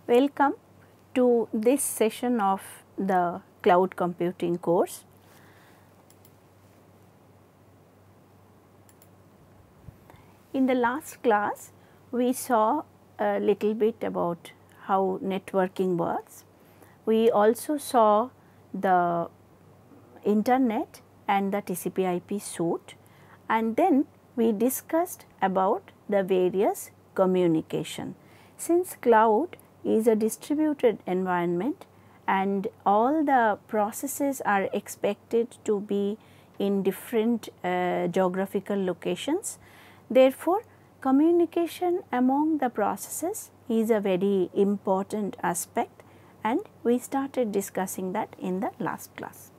Welcome to this session of the cloud computing course. In the last class, we saw a little bit about how networking works. We also saw the internet and the TCP/IP suite, and then we discussed about the various communication. Since cloud is a distributed environment and all the processes are expected to be in different geographical locations, therefore, communication among the processes is a very important aspect, and we started discussing that in the last class.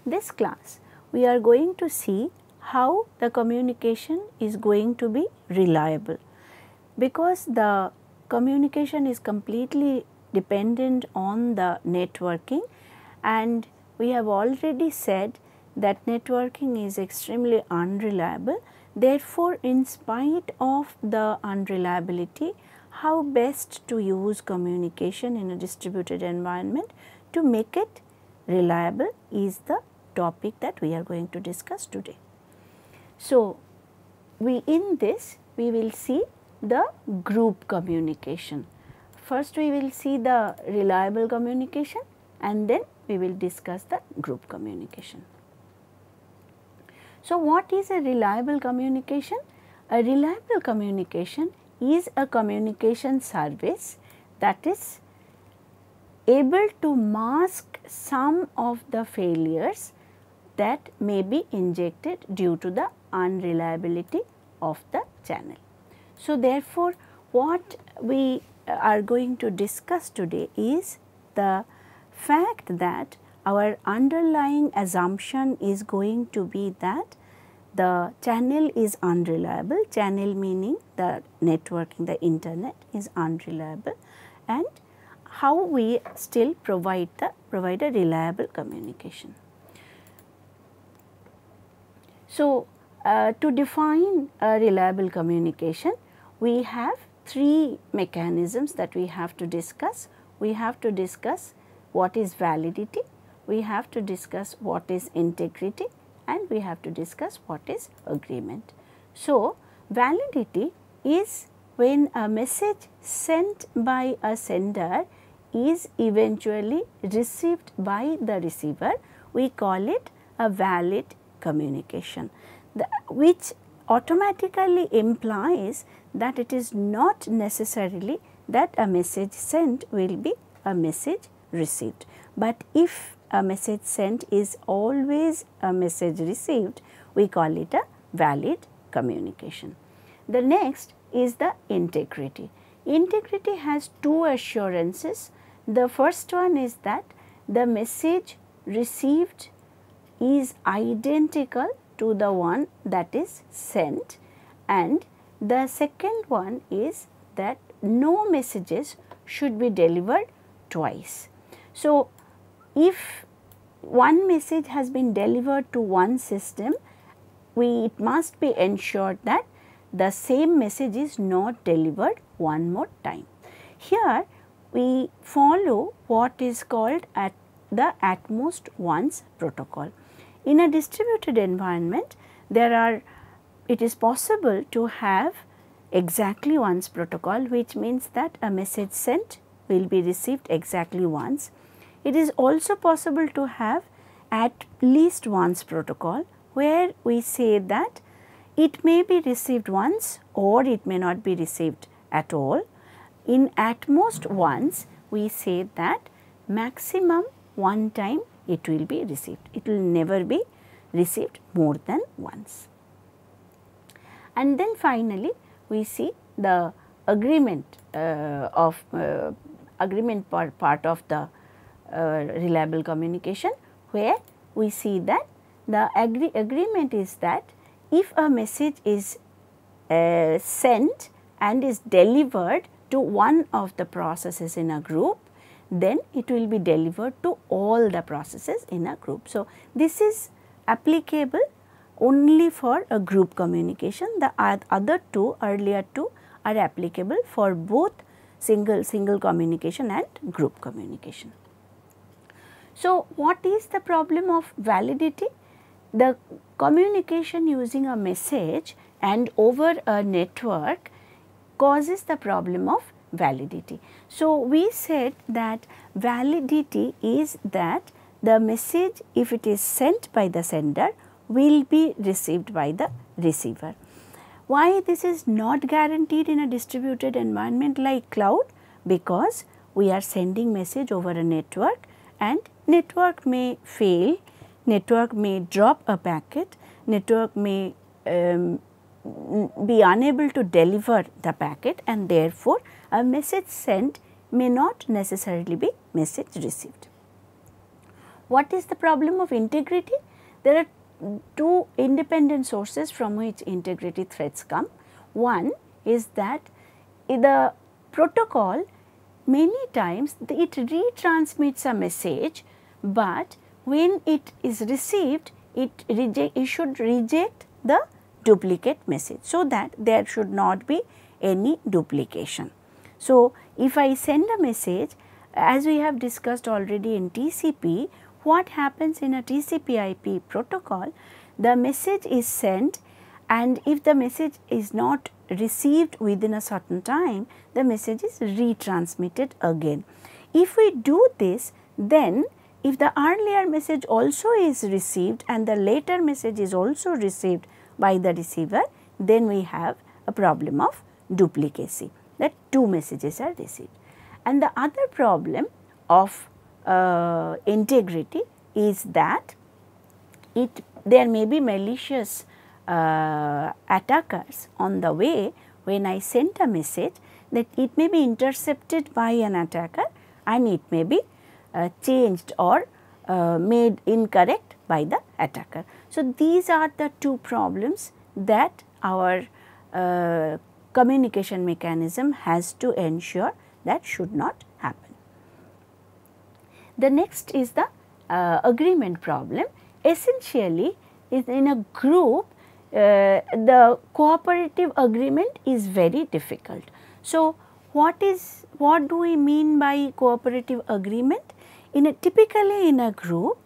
This class we are going to see how the communication is going to be reliable, because the communication is completely dependent on the networking, and we have already said that networking is extremely unreliable. Therefore, in spite of the unreliability, how best to use communication in a distributed environment to make it reliable is the topic that we are going to discuss today. So, in this we will see the group communication. First we will see the reliable communication, and then we will discuss the group communication. So, what is a reliable communication? A reliable communication is a communication service that is able to mask some of the failures that may be injected due to the unreliability of the channel. So, therefore, what we are going to discuss today is the fact that our underlying assumption is going to be that the channel is unreliable, channel meaning the networking, the internet is unreliable, and how we still provide a reliable communication. So, to define a reliable communication, we have three mechanisms that we have to discuss. We have to discuss what is validity, we have to discuss what is integrity, and we have to discuss what is agreement. So, validity is when a message sent by a sender is eventually received by the receiver. We call it a valid communication, which automatically implies that it is not necessarily that a message sent will be a message received, but if a message sent is always a message received, we call it a valid communication. The next is the integrity. Integrity has two assurances. The first one is that the message received is identical to the one that is sent, and the second one is that no messages should be delivered twice. So, if one message has been delivered to one system, it must be ensured that the same message is not delivered one more time. Here we follow what is called the at most once protocol. In a distributed environment, it is possible to have exactly once protocol, which means that a message sent will be received exactly once. It is also possible to have at least once protocol, where we say that it may be received once or it may not be received at all. In at most once, we say that maximum one time it will be received. It will never be received more than once. And then finally, we see the agreement part of the reliable communication, where we see that the agreement is that if a message is sent and is delivered to one of the processes in a group, then it will be delivered to all the processes in a group. So, this is applicable only for a group communication. The other two, earlier two, are applicable for both single communication and group communication. So, what is the problem of validity? The communication using a message and over a network causes the problem of validity. So, we said that validity is that the message, if it is sent by the sender, will be received by the receiver. Why this is not guaranteed in a distributed environment like cloud? Because we are sending message over a network and network may fail, network may drop a packet, network may be unable to deliver the packet, and therefore, a message sent may not necessarily be message received. What is the problem of integrity? There are two independent sources from which integrity threats come. One is that the protocol many times it retransmits a message, but when it is received it should reject the duplicate message, so that there should not be any duplication. So, if I send a message, as we have discussed already in TCP, what happens in a TCP/IP protocol, the message is sent, and if the message is not received within a certain time, the message is retransmitted again. If we do this, then if the earlier message also is received and the later message is also received by the receiver, then we have a problem of duplicacy, that two messages are received. And the other problem of integrity is that there may be malicious attackers on the way. When I send a message, that it may be intercepted by an attacker and it may be changed or made incorrect by the attacker. So, these are the two problems that our communication mechanism has to ensure that should not happen. The next is the agreement problem. Essentially, in a group, the cooperative agreement is very difficult. So, what do we mean by cooperative agreement? Typically in a group,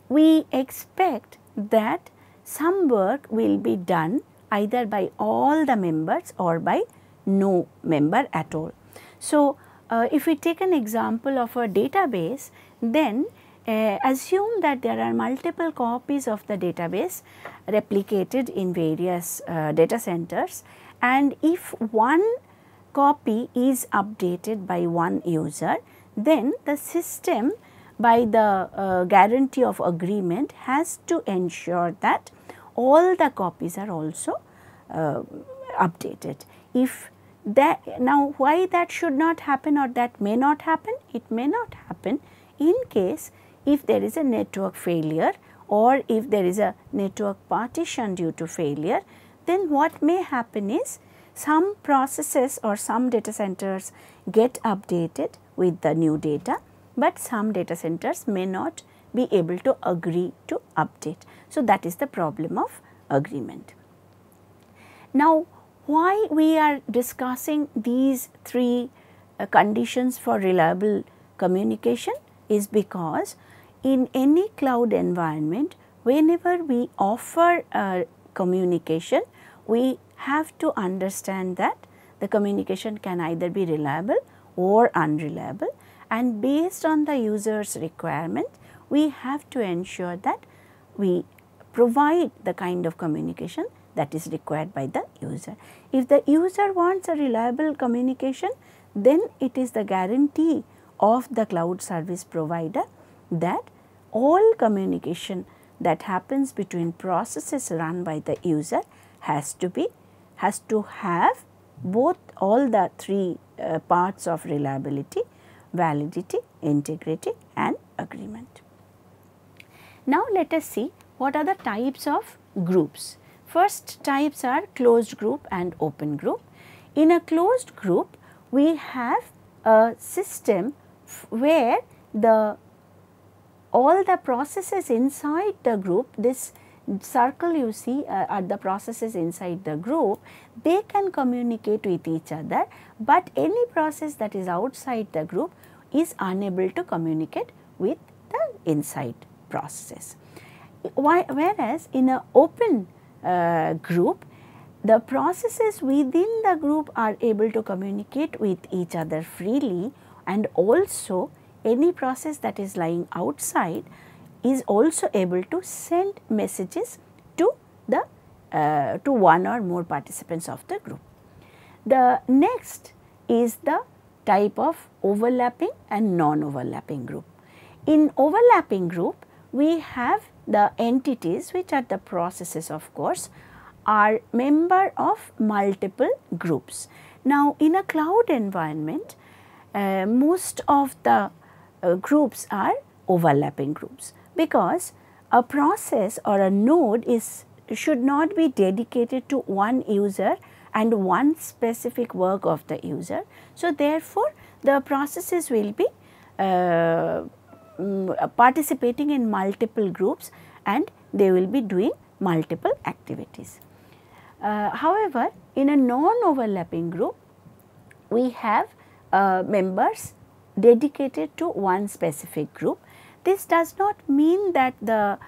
we expect that some work will be done either by all the members or by no member at all. So, if we take an example of a database, then assume that there are multiple copies of the database replicated in various data centers, and if one copy is updated by one user, then the system, by the guarantee of agreement, has to ensure that all the copies are also updated. If that, now why that should not happen or that may not happen? It may not happen in case if there is a network failure or if there is a network partition due to failure, then what may happen is some processes or some data centers get updated with the new data, but some data centers may not be able to agree to update. So, that is the problem of agreement. Now, why we are discussing these three conditions for reliable communication is because in any cloud environment, whenever we offer communication, we have to understand that the communication can either be reliable or unreliable, and based on the user's requirement, we have to ensure that we provide the kind of communication that is required by the user. If the user wants a reliable communication, then it is the guarantee of the cloud service provider that all communication that happens between processes run by the user has to have both all the three parts of reliability, validity, integrity and agreement. Now, let us see what are the types of groups. First types are closed group and open group. In a closed group, we have a system where all the processes inside the group, this circle you see are the processes inside the group, they can communicate with each other, but any process that is outside the group is unable to communicate with the inside processes. Whereas in an open group, the processes within the group are able to communicate with each other freely, and also any process that is lying outside is also able to send messages to the to one or more participants of the group. The next is the type of overlapping and non-overlapping group. In overlapping group, we have the entities, which are the processes of course, are member of multiple groups. Now, in a cloud environment, most of the groups are overlapping groups, because a process or a node should not be dedicated to one user and one specific work of the user. So, therefore, the processes will be participating in multiple groups and they will be doing multiple activities. However, in a non-overlapping group, we have members dedicated to one specific group. This does not mean that the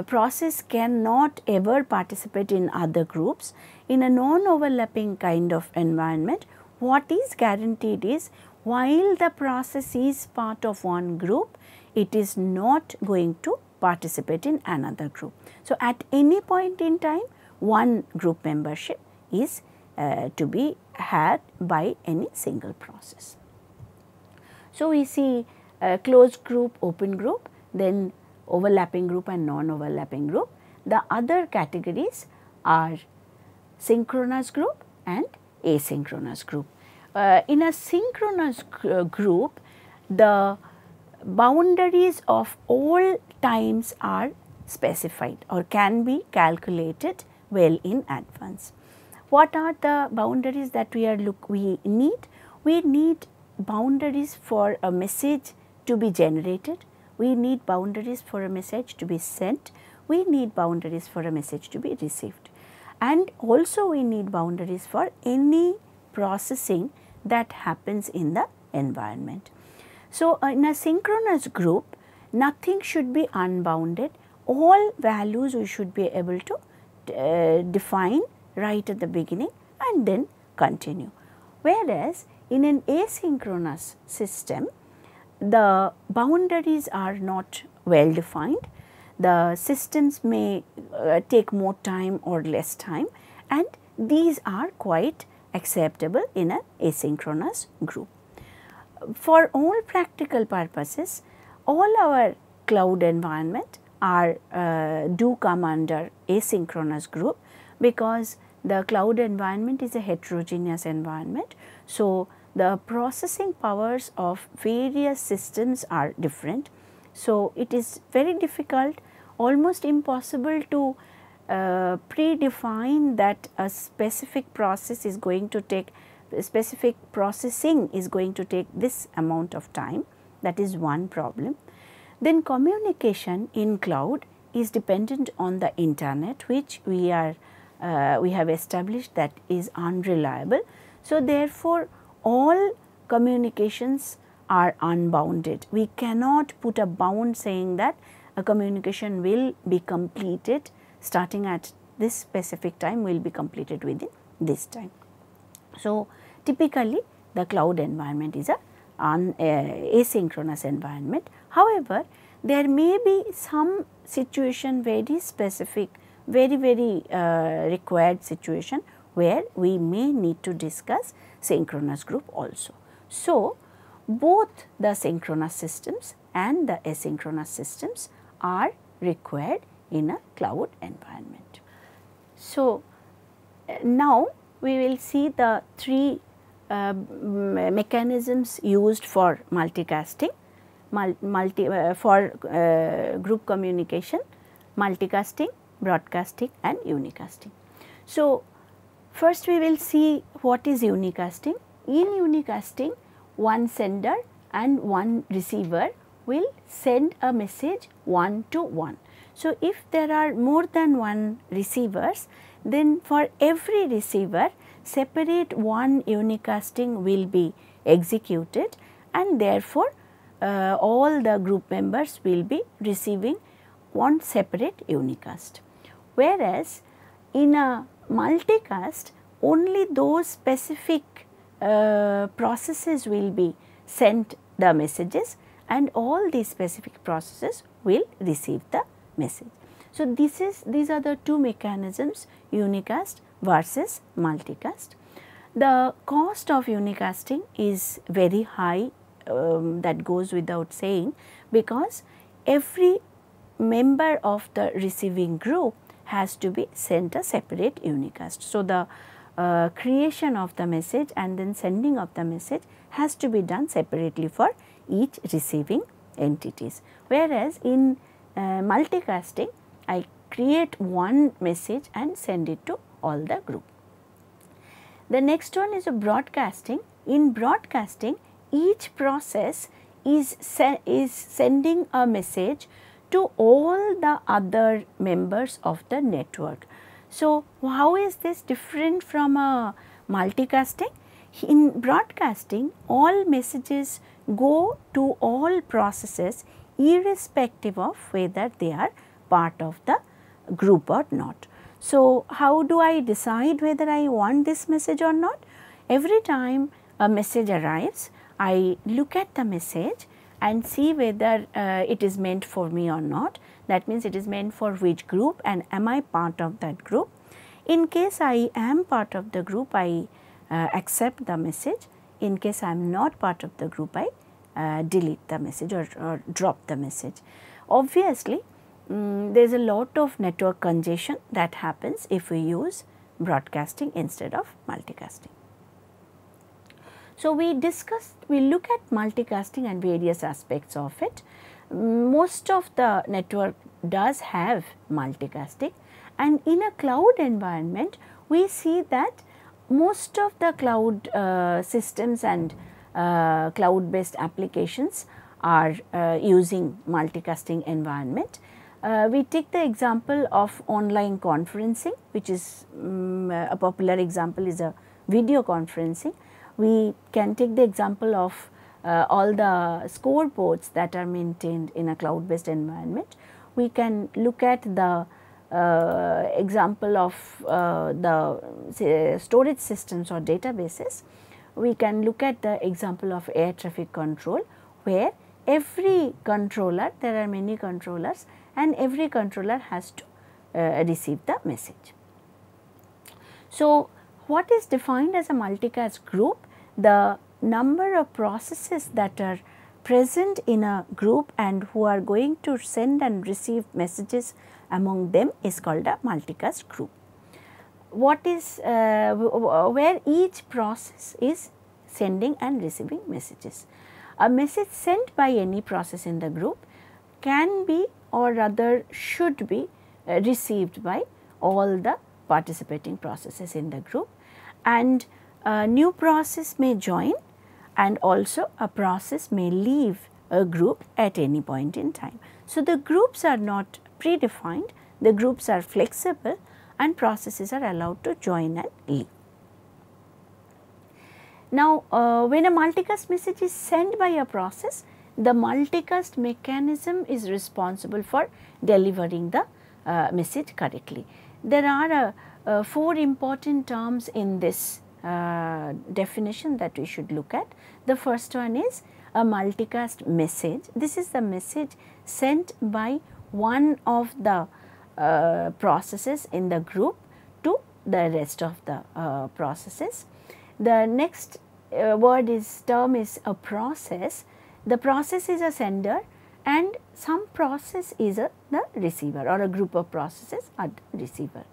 process cannot ever participate in other groups. In a non-overlapping kind of environment, what is guaranteed is, while the process is part of one group, it is not going to participate in another group. So, at any point in time, one group membership is to be had by any single process. So, we see closed group, open group, then overlapping group and non-overlapping group. The other categories are synchronous group and asynchronous group. In a synchronous group, the boundaries of all times are specified or can be calculated well in advance. What are the boundaries that we need? We need boundaries for a message to be generated. We need boundaries for a message to be sent. We need boundaries for a message to be received. And also we need boundaries for any processing that happens in the environment. So, in a synchronous group, nothing should be unbounded. All values we should be able to define right at the beginning and then continue. Whereas, in an asynchronous system, the boundaries are not well defined. The systems may take more time or less time, and these are quite acceptable in an asynchronous group. For all practical purposes, all our cloud environment are do come under asynchronous group, because the cloud environment is a heterogeneous environment. So, the processing powers of various systems are different. So, it is very difficult, almost impossible to predefine that a specific process is going to take, specific processing is going to take this amount of time. That is one problem. Then communication in cloud is dependent on the internet, which we have established that is unreliable. So, therefore, all communications are unbounded. We cannot put a bound saying that a communication will be completed starting at this specific time, will be completed within this time. So, typically the cloud environment is a asynchronous environment. However, there may be some situation very specific, very required situation where we may need to discuss synchronous group also. So, both the synchronous systems and the asynchronous systems are required in a cloud environment. So, now we will see the three mechanisms used for multicasting, group communication, multicasting, broadcasting and unicasting. So, first we will see what is unicasting. In unicasting, one sender and one receiver will send a message one to one. So, if there are more than one receivers, then for every receiver separate one unicasting will be executed, and therefore, all the group members will be receiving one separate unicast. Whereas, in a multicast, only those specific processes will be sent the messages, and all these specific processes will receive the message. So, these are the two mechanisms, unicast versus multicast. The cost of unicasting is very high, that goes without saying, because every member of the receiving group has to be sent a separate unicast. So, the creation of the message and then sending of the message has to be done separately for each receiving entities. Whereas, in multicasting, I create one message and send it to all the group. The next one is a broadcasting. In broadcasting, each process is sending a message to all the other members of the network. So, how is this different from a multicasting? In broadcasting, all messages go to all processes irrespective of whether they are part of the group or not. So, how do I decide whether I want this message or not? Every time a message arrives, I look at the message and see whether it is meant for me or not. That means, it is meant for which group and am I part of that group. In case I am part of the group, I accept the message. In case I am not part of the group, I delete the message or drop the message. Obviously, there is a lot of network congestion that happens if we use broadcasting instead of multicasting. So, we look at multicasting and various aspects of it. Most of the network does have multicasting, and in a cloud environment, we see that most of the cloud systems and cloud based applications are using multicasting environment. We take the example of online conferencing, which is a popular example is a video conferencing. We can take the example of all the scoreboards that are maintained in a cloud based environment. We can look at the example of the storage systems or databases. We can look at the example of air traffic control, where every controller, there are many controllers, and every controller has to receive the message. So, what is defined as a multicast group? The number of processes that are present in a group and who are going to send and receive messages among them is called a multicast group. What is where each process is sending and receiving messages. A message sent by any process in the group can be or rather should be received by all the participating processes in the group, and a new process may join, and also a process may leave a group at any point in time. So, the groups are not predefined, the groups are flexible and processes are allowed to join and leave. Now, when a multicast message is sent by a process, the multicast mechanism is responsible for delivering the message correctly. There are 4 important terms in this definition that we should look at. The first one is a multicast message. This is the message sent by one of the processes in the group to the rest of the processes. The next term is a process. The process is a sender and some process is the receiver, or a group of processes are the receiver.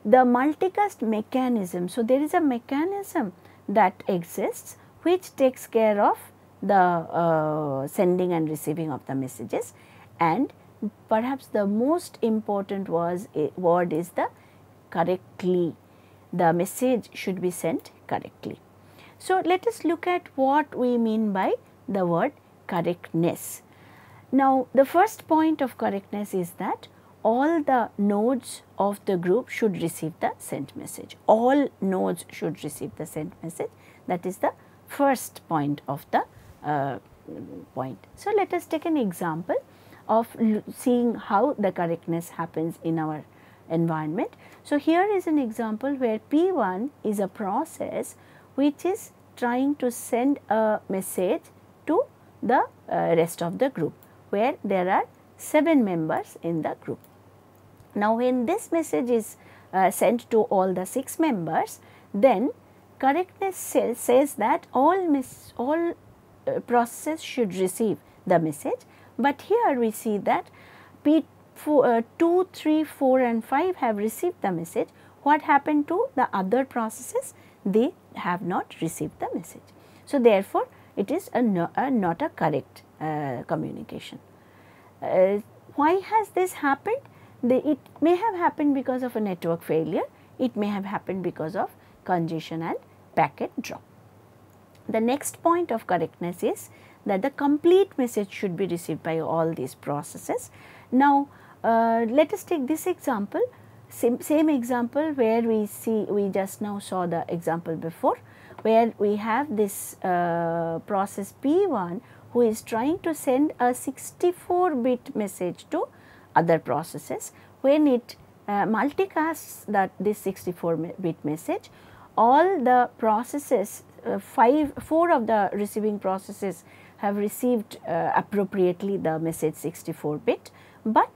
The multicast mechanism, so there is a mechanism that exists which takes care of the sending and receiving of the messages, and perhaps the most important word is the correctly. The message should be sent correctly. So, let us look at what we mean by the word correctness. Now, the first point of correctness is that all the nodes of the group should receive the sent message. All nodes should receive the sent message. That is the first point of the point. So, let us take an example of seeing how the correctness happens in our environment. So, here is an example where P1 is a process which is trying to send a message to the rest of the group, where there are 7 members in the group. Now, when this message is sent to all the 6 members, then correctness says that all processes should receive the message, but here we see that P2, 3, 4 and 5 have received the message. What happened to the other processes? They have not received the message. So, therefore, it is not a correct communication. Why has this happened? It may have happened because of a network failure, it may have happened because of congestion and packet drop. The next point of correctness is that the complete message should be received by all these processes. Now, let us take this example, same example where we just now saw the example before, where we have this process P1 who is trying to send a 64-bit message to other processes. When it multicasts this 64-bit message, all the processes, 4 of the receiving processes have received appropriately the message 64-bit, but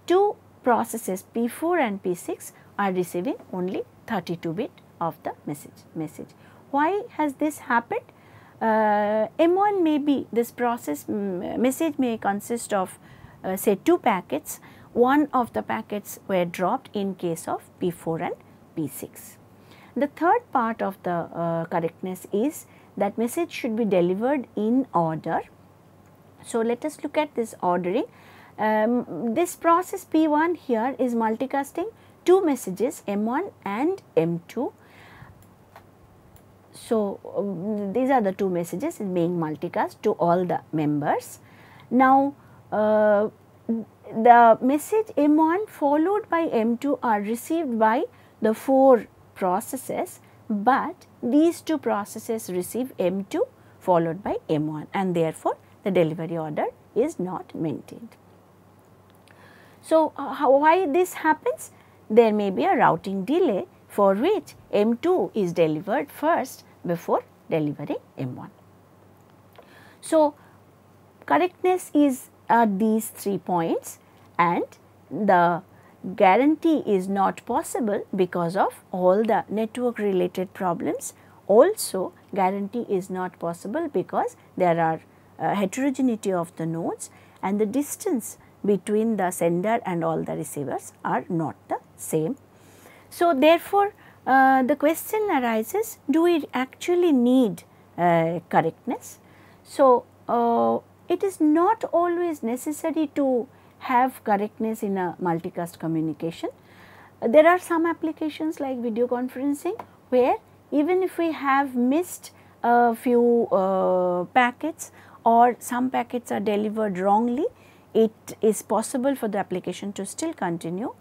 2 processes P4 and P6 are receiving only 32-bit of the message. Why has this happened? M1 may be, this process message may consist of say 2 packets. One of the packets were dropped in case of P4 and P6. The third part of the correctness is that message should be delivered in order. So, let us look at this ordering. This process P1 here is multicasting 2 messages M1 and M2. So, these are the 2 messages being multicast to all the members. Now, the message M1 followed by M2 are received by the 4 processes, but these 2 processes receive M2 followed by M1, and therefore, the delivery order is not maintained. So, why this happens? There may be a routing delay for which M2 is delivered first before delivering M1. So, correctness is at these 3 points, and the guarantee is not possible because of all the network related problems. Also, guarantee is not possible because there are heterogeneity of the nodes, and the distance between the sender and all the receivers are not the same. So, therefore, the question arises, do we actually need correctness? So, it is not always necessary to have correctness in a multicast communication. There are some applications like video conferencing, where even if we have missed a few packets or some packets are delivered wrongly, it is possible for the application to still continue.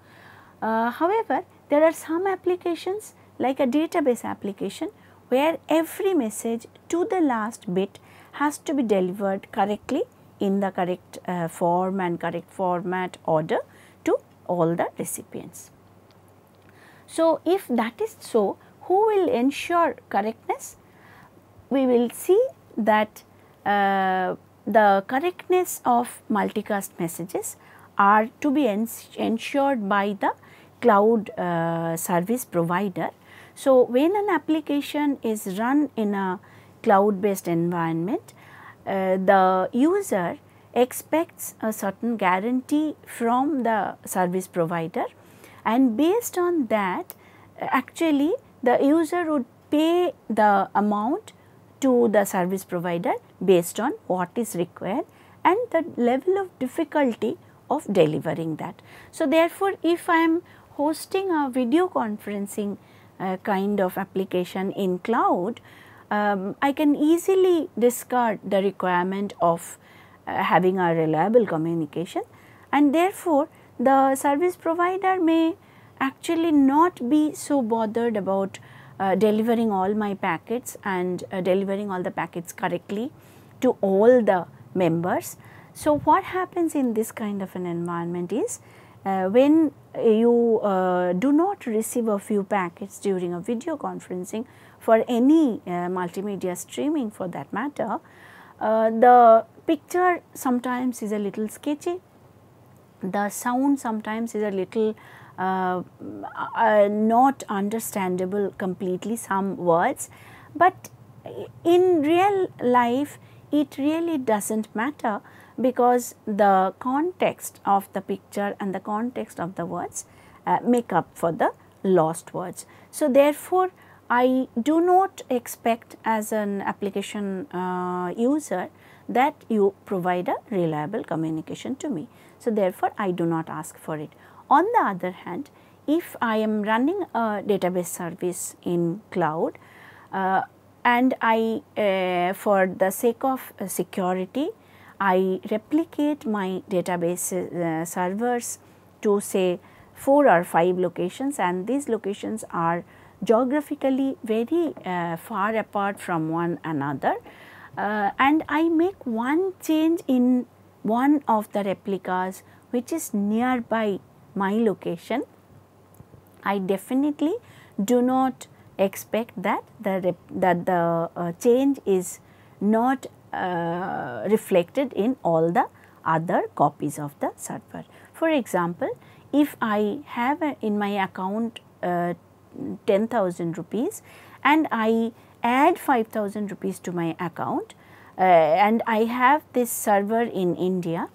However, there are some applications like a database application, where every message to the last bit has to be delivered correctly in the correct form and correct format order to all the recipients. So, if that is so, who will ensure correctness? We will see that the correctness of multicast messages are to be ensured by the cloud service provider. So, when an application is run in a cloud based environment, the user expects a certain guarantee from the service provider, and based on that actually the user would pay the amount to the service provider based on what is required and the level of difficulty of delivering that. So, therefore, if I am hosting a video conferencing kind of application in cloud, I can easily discard the requirement of having a reliable communication, and therefore, the service provider may actually not be so bothered about delivering all my packets and delivering all the packets correctly to all the members. So, what happens in this kind of an environment is when you do not receive a few packets during a video conferencing for any multimedia streaming for that matter, the picture sometimes is a little sketchy, the sound sometimes is a little not understandable completely, some words, but in real life it really does not matter, because the context of the picture and the context of the words make up for the lost words. So, therefore, I do not expect as an application user that you provide a reliable communication to me. So, therefore, I do not ask for it. On the other hand, if I am running a database service in cloud and I for the sake of security, I replicate my database servers to say 4 or 5 locations, and these locations are geographically very far apart from one another, and I make one change in one of the replicas which is nearby my location, I definitely do not expect that the change is not reflected in all the other copies of the server. For example, if I have in my account 10,000 rupees and I add 5,000 rupees to my account and I have this server in India,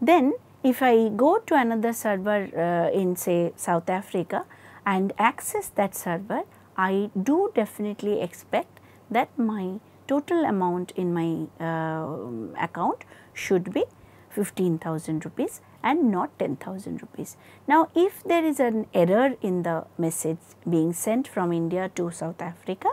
then if I go to another server in say South Africa and access that server, I do definitely expect that my total amount in my account should be 15,000 rupees and not 10,000 rupees. Now, if there is an error in the message being sent from India to South Africa,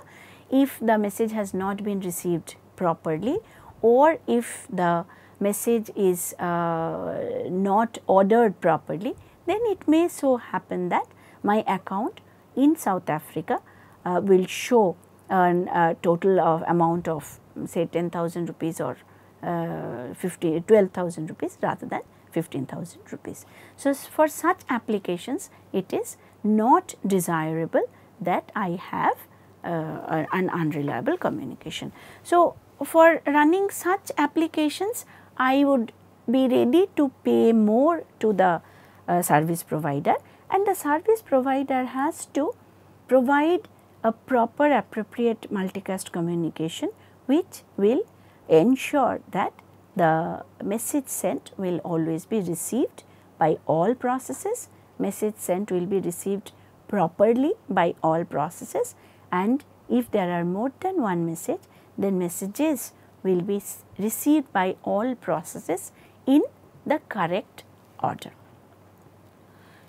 if the message has not been received properly, or if the message is not ordered properly, then it may so happen that my account in South Africa will show a total of amount of say 10,000 rupees or 12,000 rupees rather than 15,000 rupees. So, for such applications it is not desirable that I have an unreliable communication. So, for running such applications, I would be ready to pay more to the service provider, and the service provider has to provide a proper appropriate multicast communication which will ensure that the message sent will always be received by all processes, message sent will be received properly by all processes, and if there are more than one message, then messages will be received by all processes in the correct order.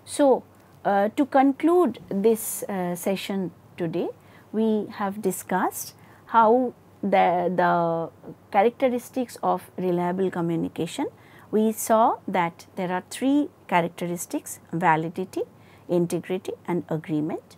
So, to conclude this session today, we have discussed how the characteristics of reliable communication. We saw that there are 3 characteristics: validity, integrity and agreement.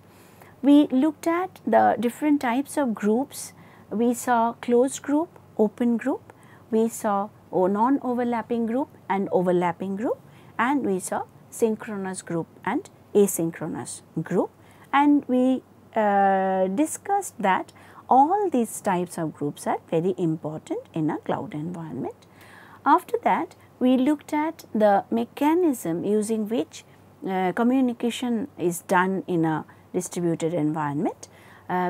We looked at the different types of groups. We saw closed group, open group, we saw non-overlapping group and overlapping group, and we saw synchronous group and asynchronous group, and we discussed that all these types of groups are very important in a cloud environment. After that, we looked at the mechanism using which communication is done in a distributed environment.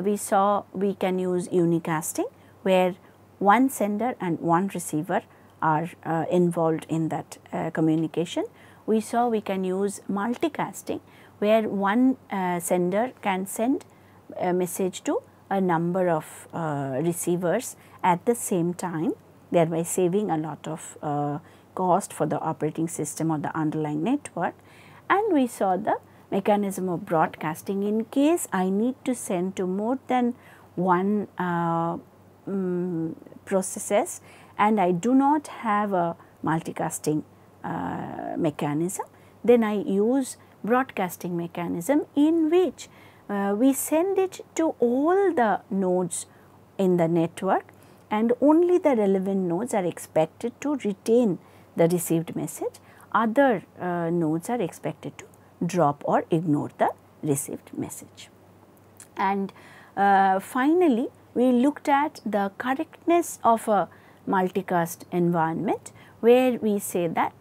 We saw we can use unicasting, where one sender and one receiver are involved in that communication. We saw we can use multicasting, where one sender can send a message to a number of receivers at the same time, thereby saving a lot of cost for the operating system or the underlying network. And we saw the mechanism of broadcasting in case I need to send to more than one processes and I do not have a multicasting mechanism, then I use broadcasting mechanism in which we send it to all the nodes in the network, and only the relevant nodes are expected to retain the received message. Other nodes are expected to drop or ignore the received message. And finally, we looked at the correctness of a multicast environment, where we say that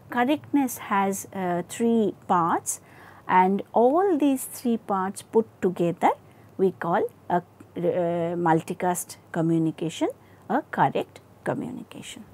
correctness has 3 parts, and all these 3 parts put together we call a multicast communication a correct communication.